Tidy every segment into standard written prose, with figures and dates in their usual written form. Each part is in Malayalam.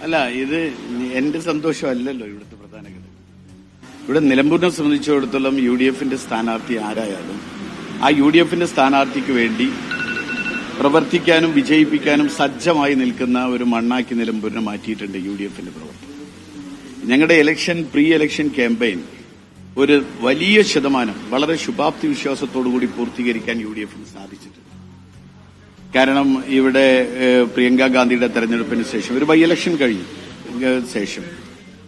അല്ല, ഇത് എന്റെ സന്തോഷമല്ലല്ലോ ഇവിടുത്തെ പ്രധാന ഘടകം. ഇവിടെ നിലമ്പൂരിനെ സംബന്ധിച്ചിടത്തോളം UDFന്റെ സ്ഥാനാർത്ഥി ആരായാലും ആ UDFന്റെ സ്ഥാനാർത്ഥിക്ക് വേണ്ടി പ്രവർത്തിക്കാനും വിജയിപ്പിക്കാനും സജ്ജമായി നിൽക്കുന്ന ഒരു മണ്ണാക്കി നിലമ്പൂരിനെ മാറ്റിയിട്ടുണ്ട് UDFന്റെ പ്രവർത്തനം. ഞങ്ങളുടെ പ്രീ ഇലക്ഷൻ ക്യാമ്പയിൻ ഒരു വലിയ ശതമാനം വളരെ ശുഭാപ്തി വിശ്വാസത്തോടുകൂടി പൂർത്തീകരിക്കാൻ UDFന് സാധിച്ചിട്ടുണ്ട്. കാരണം ഇവിടെ പ്രിയങ്ക ഗാന്ധിയുടെ തെരഞ്ഞെടുപ്പിന് ശേഷം ഒരു ബൈ ഇലക്ഷൻ കഴിഞ്ഞു ശേഷം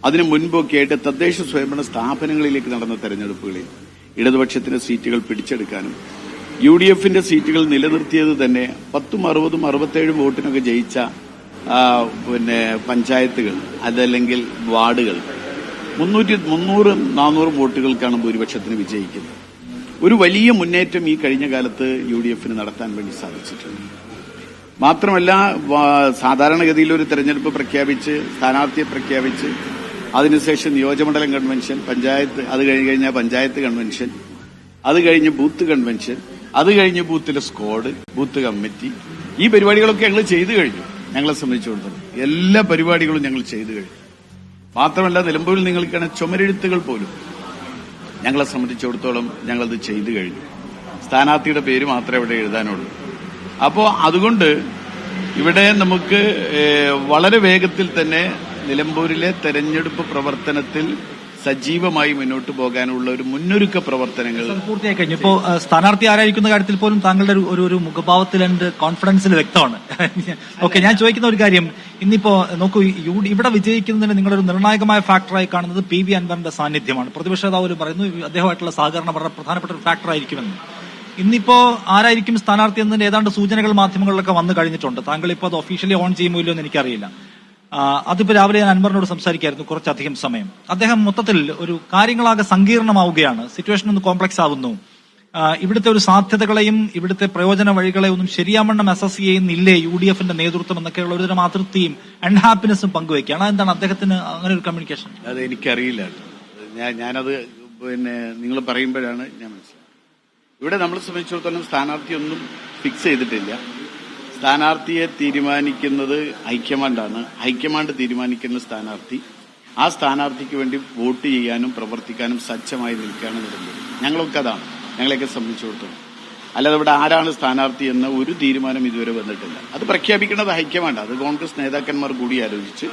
അതിനു മുൻപൊക്കെ ആയിട്ട് തദ്ദേശ സ്വയംഭരണ സ്ഥാപനങ്ങളിലേക്ക് നടന്ന തെരഞ്ഞെടുപ്പുകളിൽ ഇടതുപക്ഷത്തിന്റെ സീറ്റുകൾ പിടിച്ചെടുക്കാനും UDFന്റെ സീറ്റുകൾ നിലനിർത്തിയത് തന്നെ 10, 60, 67 വോട്ടിനൊക്കെ ജയിച്ച പഞ്ചായത്തുകൾ അതല്ലെങ്കിൽ വാർഡുകൾ 300, 400 വോട്ടുകൾക്കാണ് ഭൂരിപക്ഷത്തിന് വിജയിക്കുന്നത്. ഒരു വലിയ മുന്നേറ്റം ഈ കഴിഞ്ഞ കാലത്ത് UDFന് നടത്താൻ വേണ്ടി സാധിച്ചിട്ടുണ്ട്. മാത്രമല്ല, സാധാരണഗതിയിൽ ഒരു തെരഞ്ഞെടുപ്പ് പ്രഖ്യാപിച്ച് സ്ഥാനാർത്ഥിയെ പ്രഖ്യാപിച്ച് അതിനുശേഷം നിയോജകമണ്ഡലം കൺവെൻഷൻ, പഞ്ചായത്ത്, അത് കഴിഞ്ഞാൽ പഞ്ചായത്ത് കൺവെൻഷൻ, അത് കഴിഞ്ഞ് ബൂത്ത് കൺവെൻഷൻ, അത് കഴിഞ്ഞ് ബൂത്തിലെ സ്ക്വാഡ്, ബൂത്ത് കമ്മിറ്റി, ഈ പരിപാടികളൊക്കെ ഞങ്ങൾ ചെയ്തു കഴിഞ്ഞു. ഞങ്ങളെ സംബന്ധിച്ചിടത്തോളം എല്ലാ പരിപാടികളും ഞങ്ങൾ ചെയ്തു കഴിഞ്ഞു. മാത്രമല്ല, നിലമ്പൂരിൽ നിങ്ങൾക്കാണ് ചുമരെഴുത്തുകൾ പോലും ഞങ്ങളെ സംബന്ധിച്ചിടത്തോളം ഞങ്ങളത് ചെയ്തു കഴിഞ്ഞു. സ്ഥാനാർത്ഥിയുടെ പേര് മാത്രമേ ഇവിടെ എഴുതാനുള്ളൂ. അപ്പോൾ അതുകൊണ്ട് ഇവിടെ നമുക്ക് വളരെ വേഗത്തിൽ തന്നെ നിലമ്പൂരിലെ തെരഞ്ഞെടുപ്പ് പ്രവർത്തനത്തിൽ സജീവമായി മുന്നോട്ട് പോകാനുള്ള ഒരു മുന്നൊരുക്ക പ്രവർത്തനങ്ങൾ പൂർത്തിയായി കഴിഞ്ഞു. ഇപ്പോൾ സ്ഥാനാർത്ഥി ആരായിരിക്കുന്ന കാര്യത്തിൽ പോലും താങ്കളുടെ ഒരു മുഖഭാവത്തിൽ ആൻഡ് കോൺഫിഡൻസിൽ വ്യക്തമാണ്. ഓക്കെ, ഞാൻ ചോദിക്കുന്ന ഒരു കാര്യം, ഇന്നിപ്പോ നോക്കൂ, ഇവിടെ വിജയിക്കുന്നതിന് നിങ്ങളൊരു നിർണായകമായ ഫാക്ടറായി കാണുന്നത് PV അൻവറിന്റെ സാന്നിധ്യമാണ്. പ്രതിപക്ഷ നേതാവ് പറയുന്നു അദ്ദേഹമായിട്ടുള്ള സഹകരണം വളരെ പ്രധാനപ്പെട്ട ഒരു ഫാക്ടറായിരിക്കുമെന്ന്. ഇന്നിപ്പോ ആരായിരിക്കും സ്ഥാനാർത്ഥി എന്നതിന്റെ ഏതാണ്ട് സൂചനകൾ മാധ്യമങ്ങളിലൊക്കെ വന്നു കഴിഞ്ഞിട്ടുണ്ട്. താങ്കൾ ഇപ്പോൾ അത് ഒഫീഷ്യലി ഓൺ ചെയ്യുമോ എന്ന് എനിക്കറിയില്ല. അതിപ്പോ രാവിലെ ഞാൻ അൻവറിനോട് സംസാരിക്കായിരുന്നു കുറച്ചധികം സമയം. അദ്ദേഹം മൊത്തത്തിൽ ഒരു കാര്യങ്ങളാകെ സങ്കീർണമാവുകയാണ്, സിറ്റുവേഷൻ ഒന്ന് കോംപ്ലക്സ് ആവുന്നു, ഇവിടുത്തെ ഒരു സാധ്യതകളെയും ഇവിടുത്തെ പ്രയോജന വഴികളെ ഒന്നും ശരിയാവണ്ണം അസസ് ചെയ്യുന്നില്ലേ UDFന്റെ നേതൃത്വം എന്നൊക്കെയുള്ള ഒരുതരം അതൃപ്തിയും അൺഹാപ്പിനെസ്സും പങ്കുവയ്ക്കുകയാണ്. അതെന്താണ് അദ്ദേഹത്തിന് അങ്ങനെ ഒരു കമ്മ്യൂണിക്കേഷൻ? അത് എനിക്കറിയില്ല. ഞാനത് നിങ്ങൾ പറയുമ്പോഴാണ് ഞാൻ മനസ്സിലാക്കുന്നത്. ഇവിടെ നമ്മളെ സംബന്ധിച്ചിടത്തോളം സ്ഥാനാർത്ഥിയൊന്നും ഫിക്സ് ചെയ്തിട്ടില്ല. സ്ഥാനാർത്ഥിയെ തീരുമാനിക്കുന്നത് ഹൈക്കമാൻഡാണ്. ഹൈക്കമാൻഡ് തീരുമാനിക്കുന്ന സ്ഥാനാർത്ഥി, ആ സ്ഥാനാർത്ഥിക്ക് വേണ്ടി വോട്ട് ചെയ്യാനും പ്രവർത്തിക്കാനും സജ്ജമായി നിൽക്കുകയാണ് നിലമ്പൂർ. ഞങ്ങളൊക്കെ അതാണ് ഞങ്ങളെയൊക്കെ സംബന്ധിച്ചിടത്തോളം. അല്ലാതെ ഇവിടെ ആരാണ് സ്ഥാനാർത്ഥി എന്ന ഒരു തീരുമാനം ഇതുവരെ വന്നിട്ടില്ല. അത് പ്രഖ്യാപിക്കുന്നത് ഹൈക്കമാൻഡ്. അത് കോൺഗ്രസ് നേതാക്കന്മാർ കൂടി ആലോചിച്ച്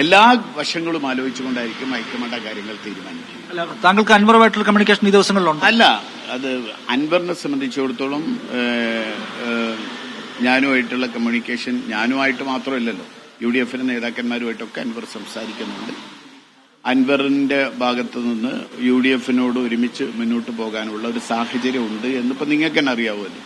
എല്ലാ വശങ്ങളും ആലോചിച്ചുകൊണ്ടായിരിക്കും ഹൈക്കമാൻഡ് ആ കാര്യങ്ങൾ തീരുമാനിക്കും. താങ്കൾക്ക് അൻവറുമായിട്ടുള്ള കമ്മ്യൂണിക്കേഷൻ ഈ ദിവസങ്ങളിലുണ്ട്? അല്ല, അത് അൻവറിനെ സംബന്ധിച്ചിടത്തോളം ഞാനുമായിട്ടുള്ള കമ്മ്യൂണിക്കേഷൻ ഞാനുമായിട്ട് മാത്രമല്ലല്ലോ, UDFന്റെ നേതാക്കന്മാരുമായിട്ടൊക്കെ അൻവർ സംസാരിക്കുന്നുണ്ട്. അൻവറിന്റെ ഭാഗത്തു നിന്ന് UDFനോട് ഒരുമിച്ച് മുന്നോട്ട് പോകാനുള്ള ഒരു സാഹചര്യം ഉണ്ട് എന്നിപ്പോ നിങ്ങൾക്ക് തന്നെ അറിയാവുമല്ലോ.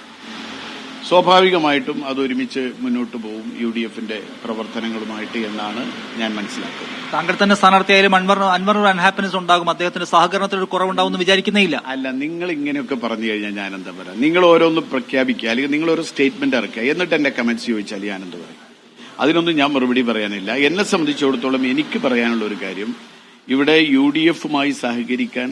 സ്വാഭാവികമായിട്ടും അതൊരുമിച്ച് മുന്നോട്ട് പോകും UDFന്റെ പ്രവർത്തനങ്ങളുമായിട്ട് എന്നാണ് ഞാൻ മനസ്സിലാക്കുന്നത്. താങ്കൾ തന്നെ സ്ഥാനാർത്ഥിയായാലും അൻവർ ഒരു അൺഹാപ്പിനെസ് ഉണ്ടാകും, അദ്ദേഹത്തിന്റെ സഹകരണത്തിൽ ഒരു കുറവുണ്ടാവും എന്ന് വിചാരിക്കുന്നേയില്ല. അല്ല, നിങ്ങൾ ഇങ്ങനെയൊക്കെ പറഞ്ഞു കഴിഞ്ഞാൽ ഞാൻ എന്താ പറയാം? നിങ്ങൾ ഓരോന്ന് പ്രഖ്യാപിക്കുക, അല്ലെങ്കിൽ നിങ്ങൾ ഓരോ സ്റ്റേറ്റ്മെന്റ് ഇറക്കുക, എന്നിട്ട് എന്റെ കമന്റ്സ് ചോദിച്ചാൽ ഞാൻ എന്ത് പറയും? അതിനൊന്നും ഞാൻ മറുപടി പറയാനില്ല. എന്നെ സംബന്ധിച്ചിടത്തോളം എനിക്ക് പറയാനുള്ള ഒരു കാര്യം, ഇവിടെ UDFുമായി സഹകരിക്കാൻ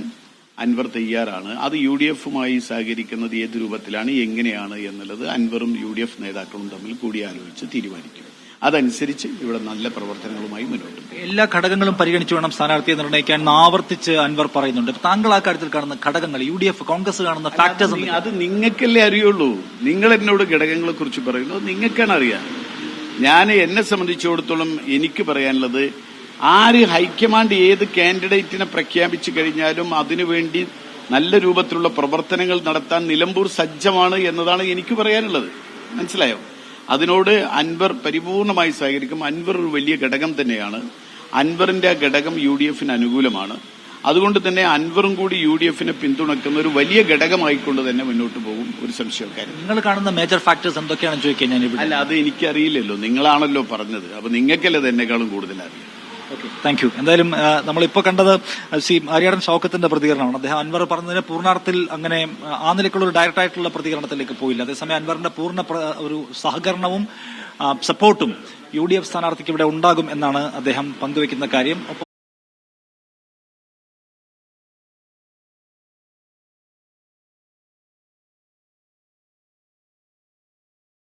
അൻവർ തയ്യാറാണ്. അത് UDFുമായി സഹകരിക്കുന്നത് ഏത് രൂപത്തിലാണ്, എങ്ങനെയാണ് എന്നുള്ളത് അൻവറും UDF നേതാക്കളും തമ്മിൽ കൂടിയാലോചിച്ച് തീരുമാനിക്കും. അതനുസരിച്ച് ഇവിടെ നല്ല പ്രവർത്തനങ്ങളുമായി മുന്നോട്ട് പോകും. എല്ലാ ഘടകങ്ങളും പരിഗണിച്ചു വേണം സ്ഥാനാർത്ഥിയെ നിർണ്ണയിക്കാൻ ആവർത്തിച്ച് അൻവർ പറയുന്നുണ്ട്. താങ്കൾ ആ കാര്യത്തിൽ കാണുന്ന ഘടകങ്ങൾ, UDF, കോൺഗ്രസ് കാണുന്ന ഫാക്ടേഴ്സ്, അത് നിങ്ങൾക്കല്ലേ അറിയുള്ളൂ. നിങ്ങൾ എന്നോട് ഘടകങ്ങളെ കുറിച്ച് പറയുന്നത് നിങ്ങൾക്കാണ് അറിയാം. എന്നെ സംബന്ധിച്ചിടത്തോളം എനിക്ക് പറയാനുള്ളത്, ആര് ഹൈക്കമാൻഡ് ഏത് കാൻഡിഡേറ്റിനെ പ്രഖ്യാപിച്ചു കഴിഞ്ഞാലും അതിനുവേണ്ടി നല്ല രൂപത്തിലുള്ള പ്രവർത്തനങ്ങൾ നടത്താൻ നിലമ്പൂർ സജ്ജമാണ് എന്നതാണ് എനിക്ക് പറയാനുള്ളത്. മനസ്സിലായോ? അതിനോട് അൻവർ പരിപൂർണമായി സഹകരിക്കും. അൻവർ ഒരു വലിയ ഘടകം തന്നെയാണ്. അൻവറിന്റെ ആ ഘടകം UDFന് അനുകൂലമാണ്. അതുകൊണ്ട് തന്നെ അൻവറും കൂടി UDFനെ പിന്തുണക്കുന്ന ഒരു വലിയ ഘടകമായിക്കൊണ്ട് തന്നെ മുന്നോട്ട് പോകും. ഒരു സംശയക്കാരൻ. നിങ്ങൾ കാണുന്ന മേജർ ഫാക്ടേഴ്സ് എന്തൊക്കെയാണെന്ന് ചോദിക്കാൻ ഞാൻ അല്ല, അത് എനിക്കറിയില്ലല്ലോ. നിങ്ങളാണല്ലോ പറഞ്ഞത്. അപ്പൊ നിങ്ങൾക്കല്ലേ അത് എന്നെക്കാളും കൂടുതൽ അറിയാം. Okay, thank you. എന്തായാലും നമ്മളിപ്പോ കണ്ടത് ആര്യാടൻ ഷൗക്കത്തിന്റെ പ്രതികരണമാണ്. അദ്ദേഹം അൻവർ പറഞ്ഞതിന് പൂർണ്ണാർത്ഥത്തിൽ അങ്ങനെ ആ നിലയ്ക്കുള്ള ഒരു ഡയറക്റ്റ് ആയിട്ടുള്ള പ്രതികരണത്തിലേക്ക് പോയില്ല. അതേസമയം അൻവറിന്റെ പൂർണ്ണ ഒരു സഹകരണവും സപ്പോർട്ടും UDF സ്ഥാനാർത്ഥിക്ക് ഇവിടെ ഉണ്ടാകും എന്നാണ് അദ്ദേഹം പങ്കുവയ്ക്കുന്ന കാര്യം.